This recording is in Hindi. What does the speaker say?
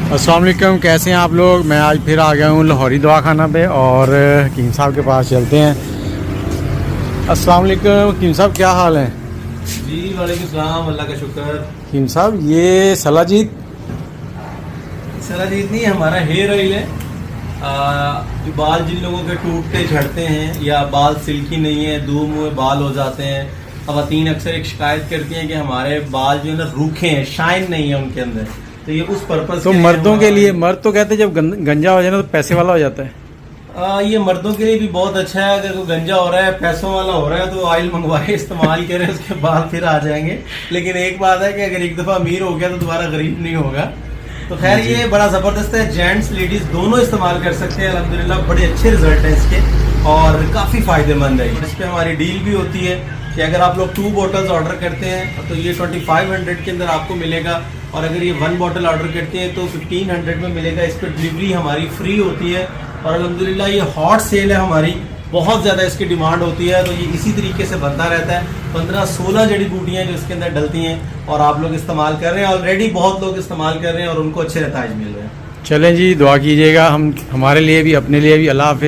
अस्सलाम वालेकुम, कैसे हैं आप लोग। मैं आज फिर आ गया हूँ लाहौरी दवाखाना पे और हकीम साहब के पास चलते हैं। अस्सलाम वालेकुम हकीम साहब, क्या हाल है? जी वालेकुम सलाम, अल्लाह का शुक्र। हकीम साहब, ये सलाजीत सलाजीत नहीं, हमारा हेयर ऑयल है। जो बाल जिन लोगों के टूटते झड़ते हैं या बाल सिल्की नहीं है, दो मुँह बाल हो जाते हैं, खवातीन अक्सर एक शिकायत करती हैं कि हमारे बाल जो है ना रूखे हैं, शाइन नहीं है उनके अंदर। तो ये उस पर्पज तो मर्दों के लिए, मर्द तो कहते हैं जब गंजा हो जाए ना तो पैसे वाला हो जाता है। ये मर्दों के लिए भी बहुत अच्छा है। अगर कोई गंजा हो रहा है, पैसों वाला हो रहा है, तो ऑयल मंगवाए, इस्तेमाल करें, उसके बाल फिर आ जाएंगे। लेकिन एक बात है कि अगर एक दफा अमीर हो गया तो दोबारा गरीब नहीं होगा। तो खैर ये बड़ा जबरदस्त है, जेंट्स लेडीज दोनों इस्तेमाल कर सकते हैं। अल्हम्दुलिल्लाह बड़े अच्छे रिजल्ट हैं इसके और काफी फायदेमंद है। इस पे हमारी डील भी होती है कि अगर आप लोग 2 बॉटल्स ऑर्डर करते हैं तो ये 2500 के अंदर आपको मिलेगा, और अगर ये 1 बॉटल ऑर्डर करते हैं तो 1500 में मिलेगा। इस पर डिलीवरी हमारी फ्री होती है और अल्हम्दुलिल्लाह ये हॉट सेल है हमारी, बहुत ज़्यादा इसकी डिमांड होती है। तो ये इसी तरीके से बनता रहता है। 15-16 जड़ी बूटियाँ जो इसके अंदर डलती हैं और आप लोग इस्तेमाल कर रहे हैं। ऑलरेडी बहुत लोग इस्तेमाल कर रहे हैं और उनको अच्छे नताइज मिल रहे हैं। चलें जी, दुआ कीजिएगा हम हमारे लिए भी, अपने लिए भी। अल्लाह हाफ़िज़।